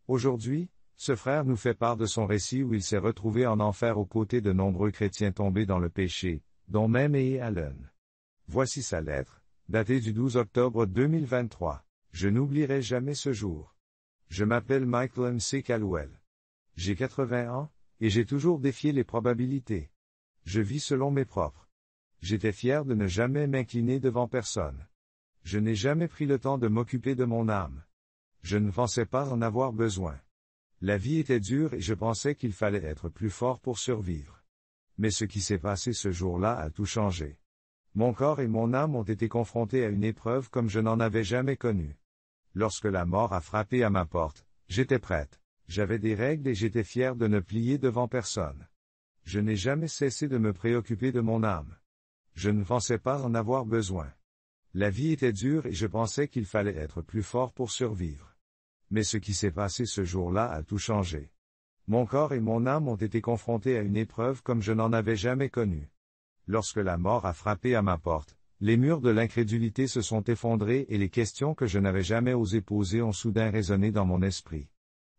Aujourd'hui, ce frère nous fait part de son récit où il s'est retrouvé en enfer aux côtés de nombreux chrétiens tombés dans le péché, dont même E. Allen. Voici sa lettre, datée du 12 octobre 2023. Je n'oublierai jamais ce jour. Je m'appelle Michael M.C. Caldwell. J'ai 80 ans, et j'ai toujours défié les probabilités. Je vis selon mes propres. J'étais fier de ne jamais m'incliner devant personne. Je n'ai jamais pris le temps de m'occuper de mon âme. Je ne pensais pas en avoir besoin. La vie était dure et je pensais qu'il fallait être plus fort pour survivre. Mais ce qui s'est passé ce jour-là a tout changé. Mon corps et mon âme ont été confrontés à une épreuve comme je n'en avais jamais connue. Lorsque la mort a frappé à ma porte, j'étais prête. J'avais des règles et j'étais fier de ne plier devant personne. Je n'ai jamais cessé de me préoccuper de mon âme. Je ne pensais pas en avoir besoin. La vie était dure et je pensais qu'il fallait être plus fort pour survivre. Mais ce qui s'est passé ce jour-là a tout changé. Mon corps et mon âme ont été confrontés à une épreuve comme je n'en avais jamais connue. Lorsque la mort a frappé à ma porte, les murs de l'incrédulité se sont effondrés et les questions que je n'avais jamais osé poser ont soudain résonné dans mon esprit.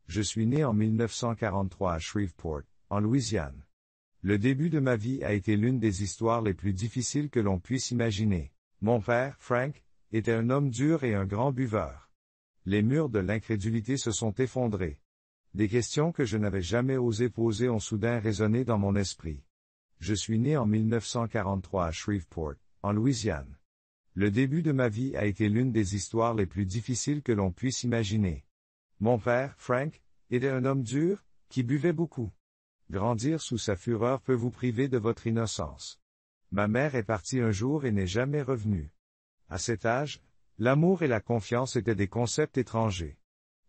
Je suis né en 1943 à Shreveport, en Louisiane. Le début de ma vie a été l'une des histoires les plus difficiles que l'on puisse imaginer. Mon père, Frank, était un homme dur et un grand buveur. Les murs de l'incrédulité se sont effondrés. Des questions que je n'avais jamais osé poser ont soudain résonné dans mon esprit. Je suis né en 1943 à Shreveport, en Louisiane. Le début de ma vie a été l'une des histoires les plus difficiles que l'on puisse imaginer. Mon père, Frank, était un homme dur, qui buvait beaucoup. Grandir sous sa fureur peut vous priver de votre innocence. Ma mère est partie un jour et n'est jamais revenue. À cet âge, l'amour et la confiance étaient des concepts étrangers.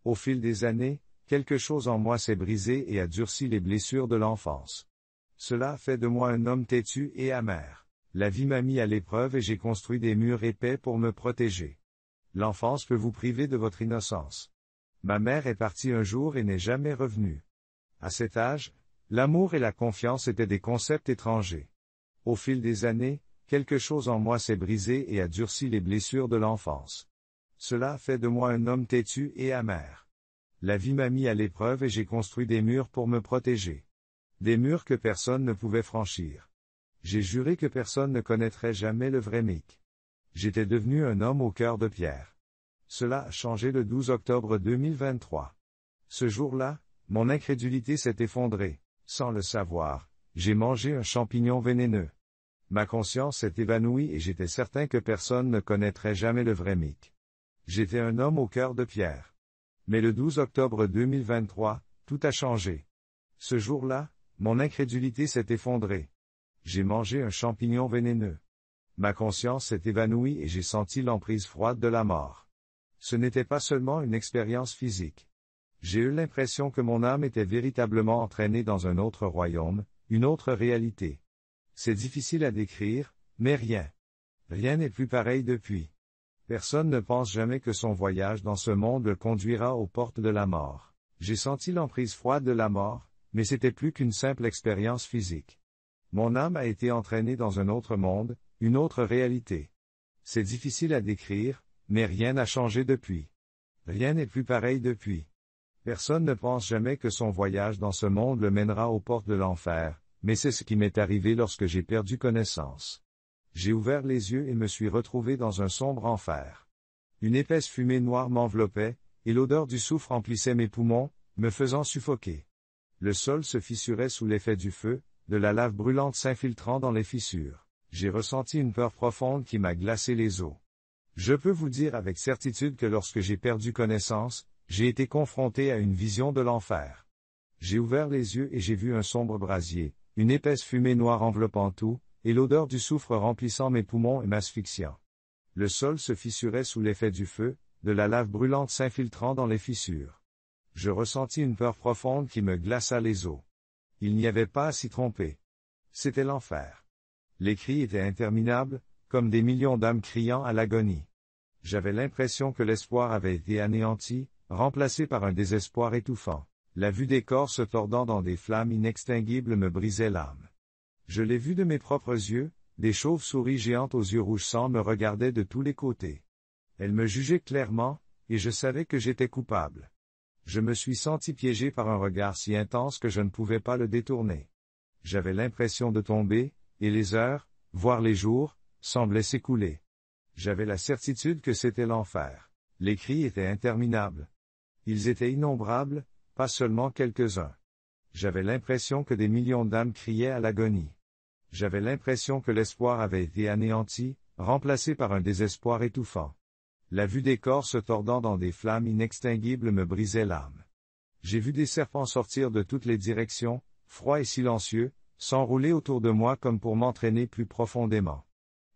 Au fil des années, quelque chose en moi s'est brisé et a durci les blessures de l'enfance. Cela a fait de moi un homme têtu et amer. La vie m'a mis à l'épreuve et j'ai construit des murs épais pour me protéger. L'enfance peut vous priver de votre innocence. Ma mère est partie un jour et n'est jamais revenue. À cet âge, l'amour et la confiance étaient des concepts étrangers. Au fil des années, quelque chose en moi s'est brisé et a durci les blessures de l'enfance. Cela a fait de moi un homme têtu et amer. La vie m'a mis à l'épreuve et j'ai construit des murs pour me protéger. Des murs que personne ne pouvait franchir. J'ai juré que personne ne connaîtrait jamais le vrai Mick. J'étais devenu un homme au cœur de pierre. Cela a changé le 12 octobre 2023. Ce jour-là, mon incrédulité s'est effondrée. Sans le savoir, j'ai mangé un champignon vénéneux. Ma conscience s'est évanouie et j'étais certain que personne ne connaîtrait jamais le vrai Mick. J'étais un homme au cœur de pierre. Mais le 12 octobre 2023, tout a changé. Ce jour-là, mon incrédulité s'est effondrée. J'ai mangé un champignon vénéneux. Ma conscience s'est évanouie et j'ai senti l'emprise froide de la mort. Ce n'était pas seulement une expérience physique. J'ai eu l'impression que mon âme était véritablement entraînée dans un autre royaume, une autre réalité. C'est difficile à décrire, mais rien n'est plus pareil depuis. Personne ne pense jamais que son voyage dans ce monde le conduira aux portes de la mort. J'ai senti l'emprise froide de la mort, mais c'était plus qu'une simple expérience physique. Mon âme a été entraînée dans un autre monde, une autre réalité. C'est difficile à décrire, mais rien n'a changé depuis. Rien n'est plus pareil depuis. Personne ne pense jamais que son voyage dans ce monde le mènera aux portes de l'enfer, mais c'est ce qui m'est arrivé lorsque j'ai perdu connaissance. J'ai ouvert les yeux et me suis retrouvé dans un sombre enfer. Une épaisse fumée noire m'enveloppait, et l'odeur du soufre emplissait mes poumons, me faisant suffoquer. Le sol se fissurait sous l'effet du feu, de la lave brûlante s'infiltrant dans les fissures. J'ai ressenti une peur profonde qui m'a glacé les os. Je peux vous dire avec certitude que lorsque j'ai perdu connaissance, j'ai été confronté à une vision de l'enfer. J'ai ouvert les yeux et j'ai vu un sombre brasier, une épaisse fumée noire enveloppant tout, et l'odeur du soufre remplissant mes poumons et m'asphyxiant. Le sol se fissurait sous l'effet du feu, de la lave brûlante s'infiltrant dans les fissures. Je ressentis une peur profonde qui me glaça les os. Il n'y avait pas à s'y tromper. C'était l'enfer. Les cris étaient interminables, comme des millions d'âmes criant à l'agonie. J'avais l'impression que l'espoir avait été anéanti, remplacé par un désespoir étouffant. La vue des corps se tordant dans des flammes inextinguibles me brisait l'âme. Je l'ai vu de mes propres yeux, des chauves-souris géantes aux yeux rouge sang me regardaient de tous les côtés. Elles me jugeaient clairement, et je savais que j'étais coupable. Je me suis senti piégé par un regard si intense que je ne pouvais pas le détourner. J'avais l'impression de tomber, et les heures, voire les jours, semblaient s'écouler. J'avais la certitude que c'était l'enfer. Les cris étaient interminables. Ils étaient innombrables, pas seulement quelques-uns. J'avais l'impression que des millions d'âmes criaient à l'agonie. J'avais l'impression que l'espoir avait été anéanti, remplacé par un désespoir étouffant. La vue des corps se tordant dans des flammes inextinguibles me brisait l'âme. J'ai vu des serpents sortir de toutes les directions, froids et silencieux, s'enrouler autour de moi comme pour m'entraîner plus profondément.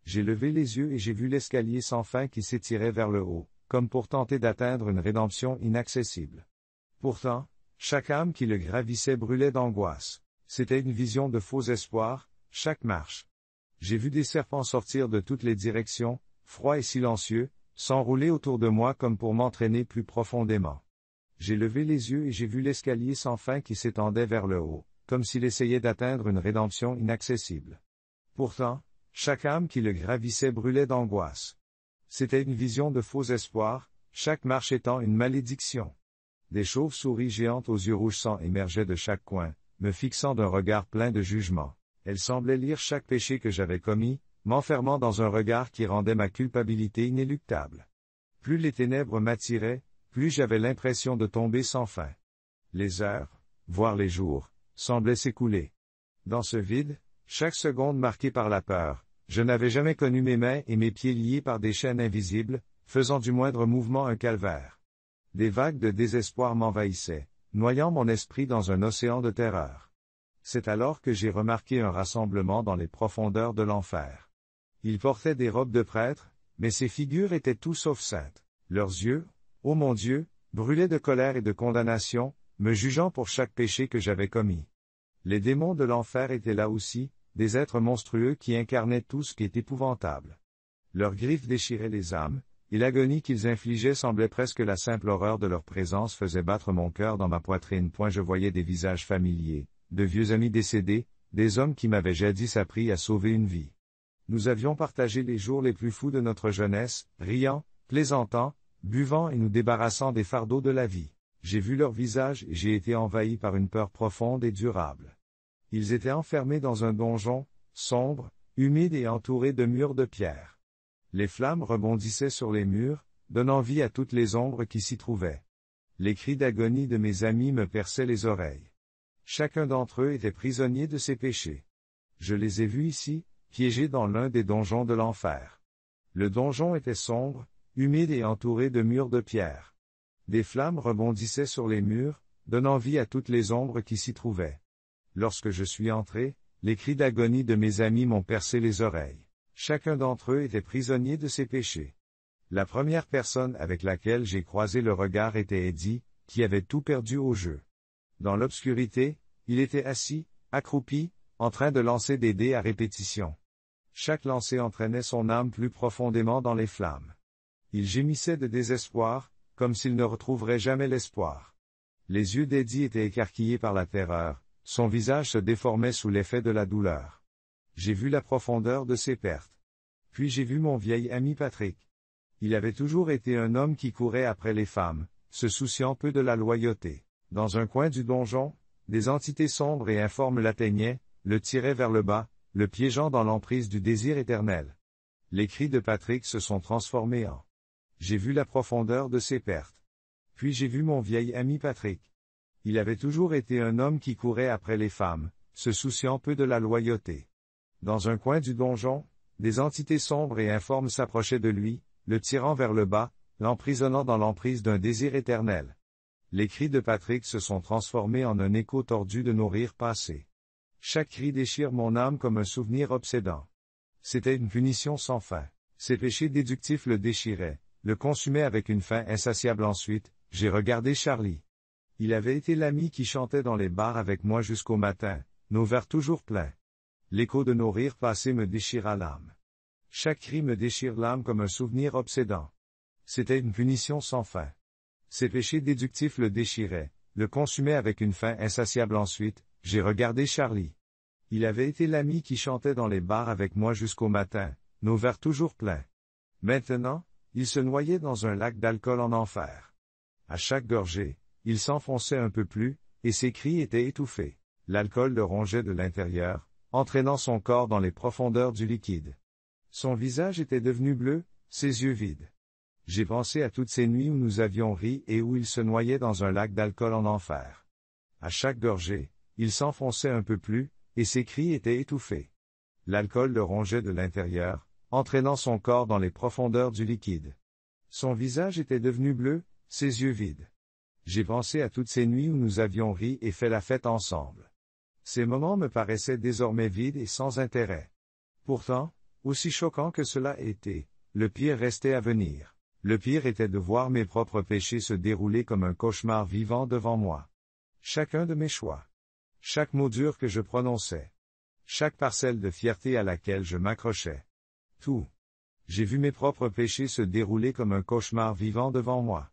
J'ai levé les yeux et j'ai vu l'escalier sans fin qui s'étirait vers le haut, comme pour tenter d'atteindre une rédemption inaccessible. Pourtant, chaque âme qui le gravissait brûlait d'angoisse. C'était une vision de faux espoir, chaque marche. J'ai vu des serpents sortir de toutes les directions, froids et silencieux, s'enrouler autour de moi comme pour m'entraîner plus profondément. J'ai levé les yeux et j'ai vu l'escalier sans fin qui s'étendait vers le haut, comme s'il essayait d'atteindre une rédemption inaccessible. Pourtant, chaque âme qui le gravissait brûlait d'angoisse. C'était une vision de faux espoir, chaque marche étant une malédiction. Des chauves-souris géantes aux yeux rouges sang émergeaient de chaque coin, me fixant d'un regard plein de jugement. Elles semblaient lire chaque péché que j'avais commis, m'enfermant dans un regard qui rendait ma culpabilité inéluctable. Plus les ténèbres m'attiraient, plus j'avais l'impression de tomber sans fin. Les heures, voire les jours, semblaient s'écouler. Dans ce vide, chaque seconde marquée par la peur, je n'avais jamais connu mes mains et mes pieds liés par des chaînes invisibles, faisant du moindre mouvement un calvaire. Des vagues de désespoir m'envahissaient, noyant mon esprit dans un océan de terreur. C'est alors que j'ai remarqué un rassemblement dans les profondeurs de l'enfer. Ils portaient des robes de prêtres, mais ces figures étaient tout sauf saintes. Leurs yeux, ô mon Dieu, brûlaient de colère et de condamnation, me jugeant pour chaque péché que j'avais commis. Les démons de l'enfer étaient là aussi, des êtres monstrueux qui incarnaient tout ce qui est épouvantable. Leurs griffes déchiraient les âmes, et l'agonie qu'ils infligeaient semblait presque la simple horreur de leur présence faisait battre mon cœur dans ma poitrine. Je voyais des visages familiers, de vieux amis décédés, des hommes qui m'avaient jadis appris à sauver une vie. Nous avions partagé les jours les plus fous de notre jeunesse, riant, plaisantant, buvant et nous débarrassant des fardeaux de la vie. J'ai vu leurs visages et j'ai été envahi par une peur profonde et durable. Ils étaient enfermés dans un donjon, sombre, humide et entouré de murs de pierre. Les flammes rebondissaient sur les murs, donnant vie à toutes les ombres qui s'y trouvaient. Les cris d'agonie de mes amis me perçaient les oreilles. Chacun d'entre eux était prisonnier de ses péchés. Je les ai vus ici, piégés dans l'un des donjons de l'enfer. Le donjon était sombre, humide et entouré de murs de pierre. Des flammes rebondissaient sur les murs, donnant vie à toutes les ombres qui s'y trouvaient. Lorsque je suis entré, les cris d'agonie de mes amis m'ont percé les oreilles. Chacun d'entre eux était prisonnier de ses péchés. La première personne avec laquelle j'ai croisé le regard était Eddie, qui avait tout perdu au jeu. Dans l'obscurité, il était assis, accroupi, en train de lancer des dés à répétition. Chaque lancer entraînait son âme plus profondément dans les flammes. Il gémissait de désespoir, comme s'il ne retrouverait jamais l'espoir. Les yeux d'Eddie étaient écarquillés par la terreur, son visage se déformait sous l'effet de la douleur. J'ai vu la profondeur de ses pertes. Puis j'ai vu mon vieil ami Patrick. Il avait toujours été un homme qui courait après les femmes, se souciant peu de la loyauté. Dans un coin du donjon, des entités sombres et informes l'atteignaient, le tiraient vers le bas, le piégeant dans l'emprise du désir éternel. Les cris de Patrick se sont transformés en. J'ai vu la profondeur de ses pertes. Puis j'ai vu mon vieil ami Patrick. Il avait toujours été un homme qui courait après les femmes, se souciant peu de la loyauté. Dans un coin du donjon, des entités sombres et informes s'approchaient de lui, le tirant vers le bas, l'emprisonnant dans l'emprise d'un désir éternel. Les cris de Patrick se sont transformés en un écho tordu de nos rires passés. Chaque cri déchire mon âme comme un souvenir obsédant. C'était une punition sans fin. Ses péchés déductifs le déchiraient, le consumaient avec une faim insatiable. Ensuite, j'ai regardé Charlie. Il avait été l'ami qui chantait dans les bars avec moi jusqu'au matin, nos verres toujours pleins. L'écho de nos rires passés me déchira l'âme. Chaque cri me déchire l'âme comme un souvenir obsédant. C'était une punition sans fin. Ses péchés déductifs le déchiraient, le consumaient avec une faim insatiable. Ensuite, j'ai regardé Charlie. Il avait été l'ami qui chantait dans les bars avec moi jusqu'au matin, nos verres toujours pleins. Maintenant, il se noyait dans un lac d'alcool en enfer. À chaque gorgée, Il s'enfonçait un peu plus, et ses cris étaient étouffés. L'alcool le rongeait de l'intérieur, entraînant son corps dans les profondeurs du liquide. Son visage était devenu bleu, ses yeux vides. J'ai pensé à toutes ces nuits où nous avions ri et où il se noyait dans un lac d'alcool en enfer. À chaque gorgée, il s'enfonçait un peu plus, et ses cris étaient étouffés. L'alcool le rongeait de l'intérieur, entraînant son corps dans les profondeurs du liquide. Son visage était devenu bleu, ses yeux vides. J'ai pensé à toutes ces nuits où nous avions ri et fait la fête ensemble. Ces moments me paraissaient désormais vides et sans intérêt. Pourtant, aussi choquant que cela était, le pire restait à venir. Le pire était de voir mes propres péchés se dérouler comme un cauchemar vivant devant moi. Chacun de mes choix. Chaque mot dur que je prononçais. Chaque parcelle de fierté à laquelle je m'accrochais. Tout. J'ai vu mes propres péchés se dérouler comme un cauchemar vivant devant moi.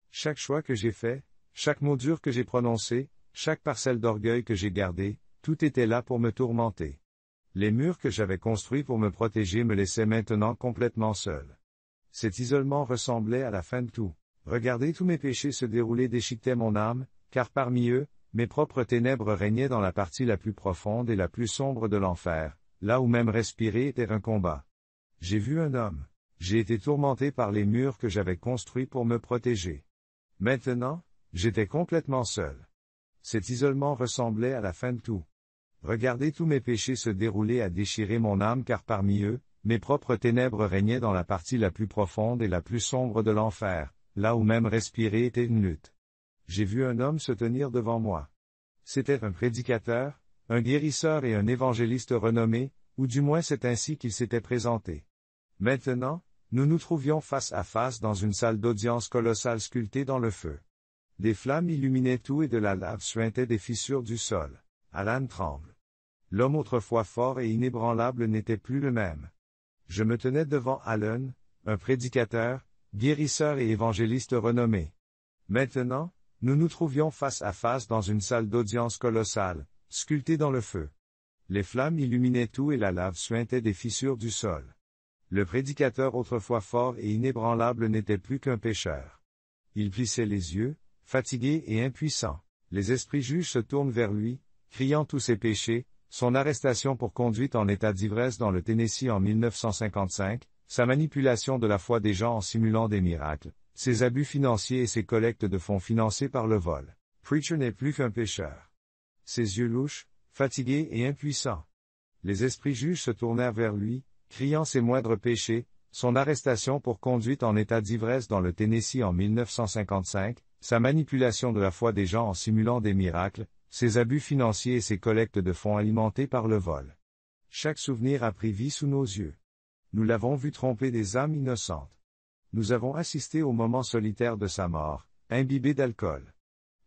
Chaque choix que j'ai fait, chaque mot dur que j'ai prononcé, chaque parcelle d'orgueil que j'ai gardée, tout était là pour me tourmenter. Les murs que j'avais construits pour me protéger me laissaient maintenant complètement seul. Cet isolement ressemblait à la fin de tout. Regarder tous mes péchés se dérouler déchiquetait mon âme, car parmi eux, mes propres ténèbres régnaient dans la partie la plus profonde et la plus sombre de l'enfer, là où même respirer était un combat. J'ai vu un homme. J'ai été tourmenté par les murs que j'avais construits pour me protéger. Maintenant, j'étais complètement seul. Cet isolement ressemblait à la fin de tout. Regarder tous mes péchés se dérouler a déchiré mon âme car parmi eux, mes propres ténèbres régnaient dans la partie la plus profonde et la plus sombre de l'enfer, là où même respirer était une lutte. J'ai vu un homme se tenir devant moi. C'était un prédicateur, un guérisseur et un évangéliste renommé, ou du moins c'est ainsi qu'il s'était présenté. Maintenant, nous nous trouvions face à face dans une salle d'audience colossale sculptée dans le feu. Des flammes illuminaient tout et de la lave suintait des fissures du sol. Alan tremble. L'homme autrefois fort et inébranlable n'était plus le même. Je me tenais devant Alan, un prédicateur, guérisseur et évangéliste renommé. Maintenant, nous nous trouvions face à face dans une salle d'audience colossale, sculptée dans le feu. Les flammes illuminaient tout et la lave suintait des fissures du sol. Le prédicateur autrefois fort et inébranlable n'était plus qu'un pécheur. Il plissait les yeux, fatigué et impuissant. Les esprits juges se tournent vers lui, criant tous ses péchés, son arrestation pour conduite en état d'ivresse dans le Tennessee en 1955, sa manipulation de la foi des gens en simulant des miracles, ses abus financiers et ses collectes de fonds financés par le vol. Preacher n'est plus qu'un pécheur. Ses yeux louches, fatigués et impuissants. Les esprits juges se tournèrent vers lui, criant ses moindres péchés, son arrestation pour conduite en état d'ivresse dans le Tennessee en 1955, sa manipulation de la foi des gens en simulant des miracles, ses abus financiers et ses collectes de fonds alimentés par le vol. Chaque souvenir a pris vie sous nos yeux. Nous l'avons vu tromper des âmes innocentes. Nous avons assisté au moment solitaire de sa mort, imbibé d'alcool.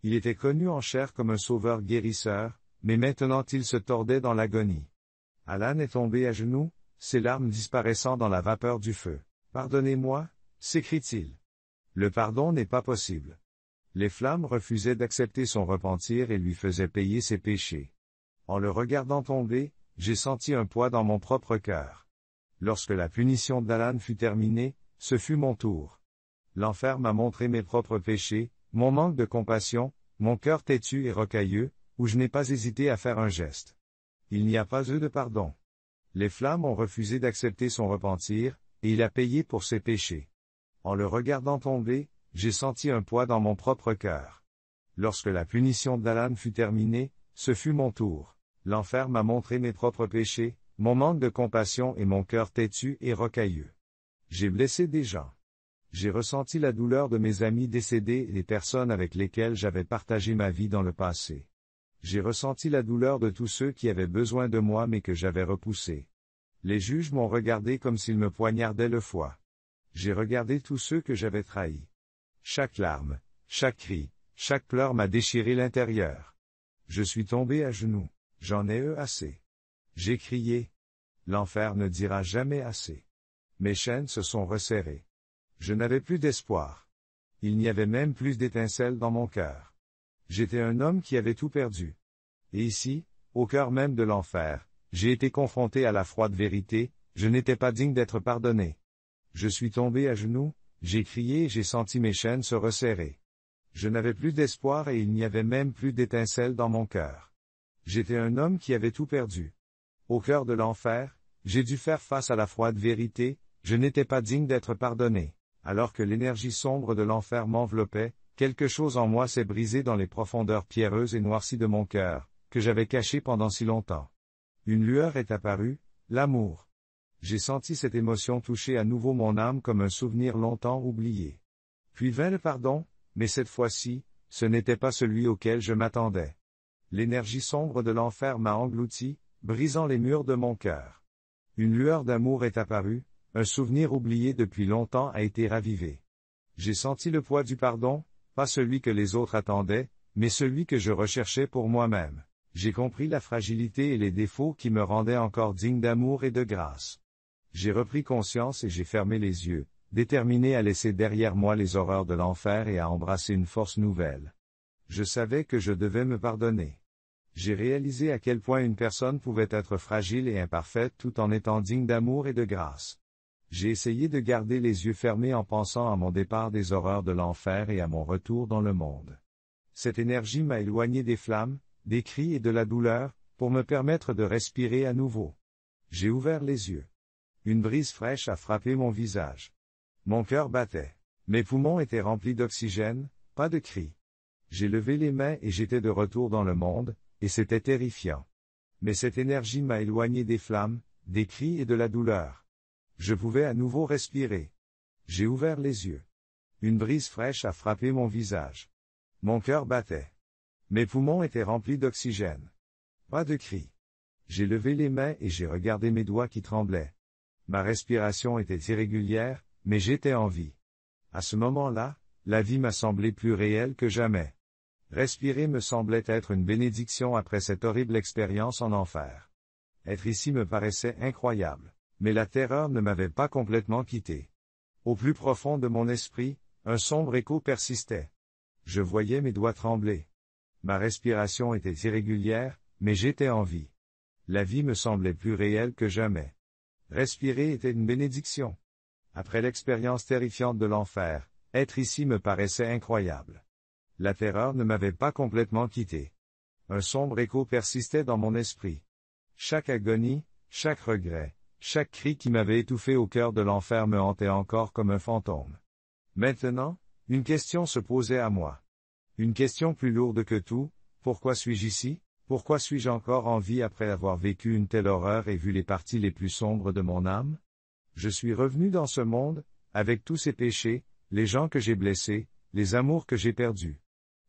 Il était connu en chair comme un sauveur guérisseur, mais maintenant il se tordait dans l'agonie. Alan est tombé à genoux, ses larmes disparaissant dans la vapeur du feu. « Pardonnez-moi » s'écrie-t-il. Le pardon n'est pas possible. Les flammes refusaient d'accepter son repentir et lui faisaient payer ses péchés. En le regardant tomber, j'ai senti un poids dans mon propre cœur. Lorsque la punition d'Alan fut terminée, ce fut mon tour. L'enfer m'a montré mes propres péchés, mon manque de compassion, mon cœur têtu et rocailleux, où je n'ai pas hésité à faire un geste. Il n'y a pas eu de pardon. Les flammes ont refusé d'accepter son repentir, et il a payé pour ses péchés. En le regardant tomber, j'ai senti un poids dans mon propre cœur. Lorsque la punition d'Alan fut terminée, ce fut mon tour. L'enfer m'a montré mes propres péchés, mon manque de compassion et mon cœur têtu et rocailleux. J'ai blessé des gens. J'ai ressenti la douleur de mes amis décédés et des personnes avec lesquelles j'avais partagé ma vie dans le passé. J'ai ressenti la douleur de tous ceux qui avaient besoin de moi mais que j'avais repoussés. Les juges m'ont regardé comme s'ils me poignardaient le foie. J'ai regardé tous ceux que j'avais trahis. Chaque larme, chaque cri, chaque pleur m'a déchiré l'intérieur. Je suis tombé à genoux. J'en ai eu assez. J'ai crié. L'enfer ne dira jamais assez. Mes chaînes se sont resserrées. Je n'avais plus d'espoir. Il n'y avait même plus d'étincelles dans mon cœur. J'étais un homme qui avait tout perdu. Et ici, au cœur même de l'enfer, j'ai été confronté à la froide vérité, je n'étais pas digne d'être pardonné. Je suis tombé à genoux, j'ai crié et j'ai senti mes chaînes se resserrer. Je n'avais plus d'espoir et il n'y avait même plus d'étincelle dans mon cœur. J'étais un homme qui avait tout perdu. Au cœur de l'enfer, j'ai dû faire face à la froide vérité, je n'étais pas digne d'être pardonné. Alors que l'énergie sombre de l'enfer m'enveloppait, quelque chose en moi s'est brisé dans les profondeurs pierreuses et noircies de mon cœur, que j'avais caché pendant si longtemps. Une lueur est apparue, l'amour. J'ai senti cette émotion toucher à nouveau mon âme comme un souvenir longtemps oublié. Puis vint le pardon, mais cette fois-ci, ce n'était pas celui auquel je m'attendais. L'énergie sombre de l'enfer m'a englouti, brisant les murs de mon cœur. Une lueur d'amour est apparue, un souvenir oublié depuis longtemps a été ravivé. J'ai senti le poids du pardon, pas celui que les autres attendaient, mais celui que je recherchais pour moi-même. J'ai compris la fragilité et les défauts qui me rendaient encore digne d'amour et de grâce. J'ai repris conscience et j'ai fermé les yeux, déterminé à laisser derrière moi les horreurs de l'enfer et à embrasser une force nouvelle. Je savais que je devais me pardonner. J'ai réalisé à quel point une personne pouvait être fragile et imparfaite tout en étant digne d'amour et de grâce. J'ai essayé de garder les yeux fermés en pensant à mon départ des horreurs de l'enfer et à mon retour dans le monde. Cette énergie m'a éloigné des flammes, des cris et de la douleur, pour me permettre de respirer à nouveau. J'ai ouvert les yeux. Une brise fraîche a frappé mon visage. Mon cœur battait. Mes poumons étaient remplis d'oxygène, pas de cris. J'ai levé les mains et j'étais de retour dans le monde, et c'était terrifiant. Mais cette énergie m'a éloigné des flammes, des cris et de la douleur. Je pouvais à nouveau respirer. J'ai ouvert les yeux. Une brise fraîche a frappé mon visage. Mon cœur battait. Mes poumons étaient remplis d'oxygène. Pas de cris. J'ai levé les mains et j'ai regardé mes doigts qui tremblaient. Ma respiration était irrégulière, mais j'étais en vie. À ce moment-là, la vie m'a semblé plus réelle que jamais. Respirer me semblait être une bénédiction après cette horrible expérience en enfer. Être ici me paraissait incroyable, mais la terreur ne m'avait pas complètement quitté. Au plus profond de mon esprit, un sombre écho persistait. Je voyais mes doigts trembler. Ma respiration était irrégulière, mais j'étais en vie. La vie me semblait plus réelle que jamais. Respirer était une bénédiction. Après l'expérience terrifiante de l'enfer, être ici me paraissait incroyable. La terreur ne m'avait pas complètement quitté. Un sombre écho persistait dans mon esprit. Chaque agonie, chaque regret, chaque cri qui m'avait étouffé au cœur de l'enfer me hantait encore comme un fantôme. Maintenant, une question se posait à moi. Une question plus lourde que tout, pourquoi suis-je ici? Pourquoi suis-je encore en vie après avoir vécu une telle horreur et vu les parties les plus sombres de mon âme? Je suis revenu dans ce monde, avec tous ces péchés, les gens que j'ai blessés, les amours que j'ai perdus.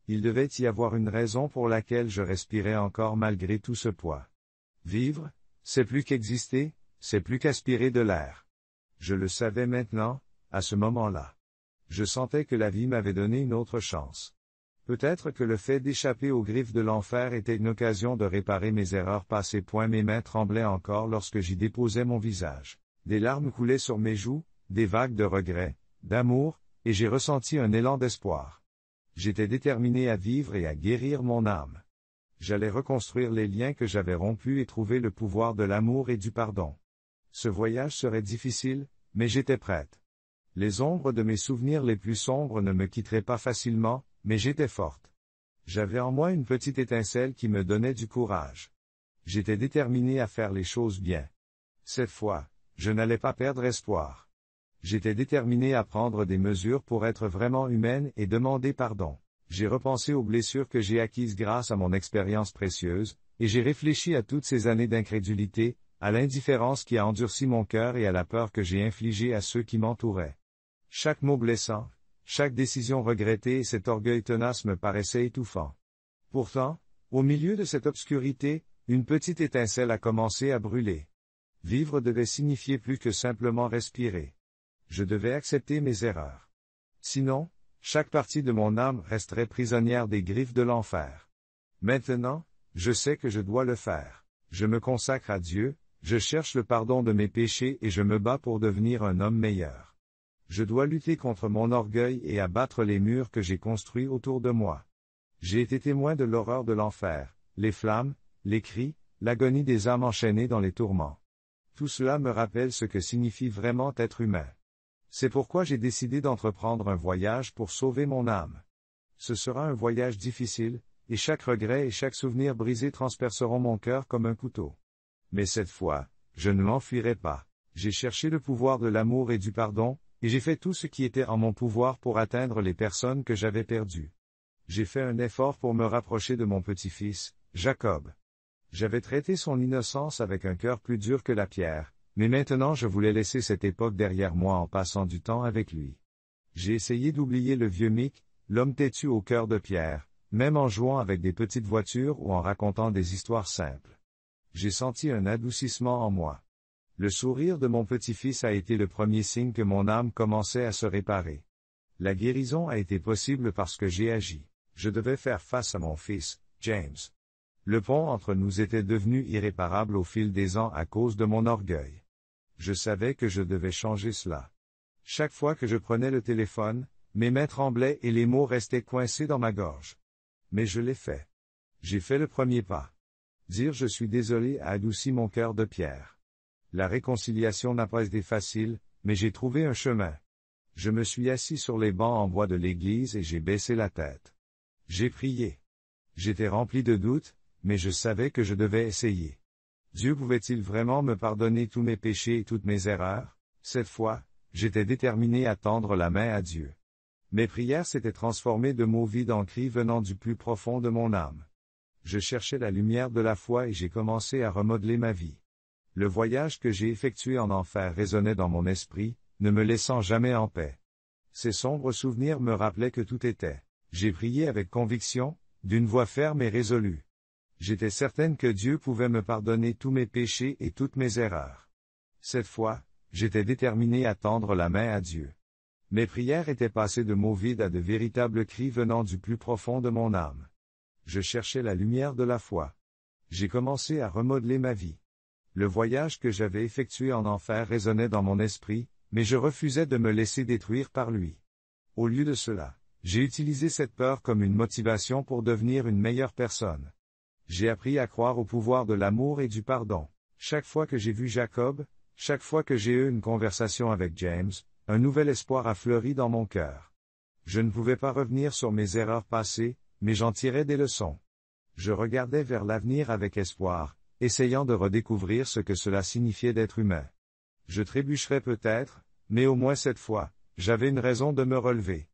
Il devait y avoir une raison pour laquelle je respirais encore malgré tout ce poids. Vivre, c'est plus qu'exister, c'est plus qu'aspirer de l'air. Je le savais maintenant, à ce moment-là. Je sentais que la vie m'avait donné une autre chance. Peut-être que le fait d'échapper aux griffes de l'enfer était une occasion de réparer mes erreurs passées. Mes mains tremblaient encore lorsque j'y déposais mon visage. Des larmes coulaient sur mes joues, des vagues de regret, d'amour, et j'ai ressenti un élan d'espoir. J'étais déterminé à vivre et à guérir mon âme. J'allais reconstruire les liens que j'avais rompus et trouver le pouvoir de l'amour et du pardon. Ce voyage serait difficile, mais j'étais prête. Les ombres de mes souvenirs les plus sombres ne me quitteraient pas facilement, mais j'étais forte. J'avais en moi une petite étincelle qui me donnait du courage. J'étais déterminé à faire les choses bien. Cette fois, je n'allais pas perdre espoir. J'étais déterminé à prendre des mesures pour être vraiment humaine et demander pardon. J'ai repensé aux blessures que j'ai acquises grâce à mon expérience précieuse, et j'ai réfléchi à toutes ces années d'incrédulité, à l'indifférence qui a endurci mon cœur et à la peur que j'ai infligée à ceux qui m'entouraient. Chaque mot blessant, chaque décision regrettée et cet orgueil tenace me paraissaient étouffants. Pourtant, au milieu de cette obscurité, une petite étincelle a commencé à brûler. Vivre devait signifier plus que simplement respirer. Je devais accepter mes erreurs. Sinon, chaque partie de mon âme resterait prisonnière des griffes de l'enfer. Maintenant, je sais que je dois le faire. Je me consacre à Dieu, je cherche le pardon de mes péchés et je me bats pour devenir un homme meilleur. Je dois lutter contre mon orgueil et abattre les murs que j'ai construits autour de moi. J'ai été témoin de l'horreur de l'enfer, les flammes, les cris, l'agonie des âmes enchaînées dans les tourments. Tout cela me rappelle ce que signifie vraiment être humain. C'est pourquoi j'ai décidé d'entreprendre un voyage pour sauver mon âme. Ce sera un voyage difficile, et chaque regret et chaque souvenir brisé transperceront mon cœur comme un couteau. Mais cette fois, je ne m'enfuirai pas. J'ai cherché le pouvoir de l'amour et du pardon, et j'ai fait tout ce qui était en mon pouvoir pour atteindre les personnes que j'avais perdues. J'ai fait un effort pour me rapprocher de mon petit-fils, Jacob. J'avais traité son innocence avec un cœur plus dur que la pierre, mais maintenant je voulais laisser cette époque derrière moi en passant du temps avec lui. J'ai essayé d'oublier le vieux Mick, l'homme têtu au cœur de pierre, même en jouant avec des petites voitures ou en racontant des histoires simples. J'ai senti un adoucissement en moi. Le sourire de mon petit-fils a été le premier signe que mon âme commençait à se réparer. La guérison a été possible parce que j'ai agi. Je devais faire face à mon fils, James. Le pont entre nous était devenu irréparable au fil des ans à cause de mon orgueil. Je savais que je devais changer cela. Chaque fois que je prenais le téléphone, mes mains tremblaient et les mots restaient coincés dans ma gorge. Mais je l'ai fait. J'ai fait le premier pas. Dire je suis désolé a adouci mon cœur de pierre. La réconciliation n'a pas été facile, mais j'ai trouvé un chemin. Je me suis assis sur les bancs en bois de l'église et j'ai baissé la tête. J'ai prié. J'étais rempli de doutes, mais je savais que je devais essayer. Dieu pouvait-il vraiment me pardonner tous mes péchés et toutes mes erreurs? Cette fois, j'étais déterminé à tendre la main à Dieu. Mes prières s'étaient transformées de mots vides en cris venant du plus profond de mon âme. Je cherchais la lumière de la foi et j'ai commencé à remodeler ma vie. Le voyage que j'ai effectué en enfer résonnait dans mon esprit, ne me laissant jamais en paix. Ces sombres souvenirs me rappelaient que tout était. J'ai prié avec conviction, d'une voix ferme et résolue. J'étais certaine que Dieu pouvait me pardonner tous mes péchés et toutes mes erreurs. Cette fois, j'étais déterminé à tendre la main à Dieu. Mes prières étaient passées de mots vides à de véritables cris venant du plus profond de mon âme. Je cherchais la lumière de la foi. J'ai commencé à remodeler ma vie. Le voyage que j'avais effectué en enfer résonnait dans mon esprit, mais je refusais de me laisser détruire par lui. Au lieu de cela, j'ai utilisé cette peur comme une motivation pour devenir une meilleure personne. J'ai appris à croire au pouvoir de l'amour et du pardon. Chaque fois que j'ai vu Jacob, chaque fois que j'ai eu une conversation avec James, un nouvel espoir a fleuri dans mon cœur. Je ne pouvais pas revenir sur mes erreurs passées, mais j'en tirais des leçons. Je regardais vers l'avenir avec espoir, essayant de redécouvrir ce que cela signifiait d'être humain. Je trébucherais peut-être, mais au moins cette fois, j'avais une raison de me relever.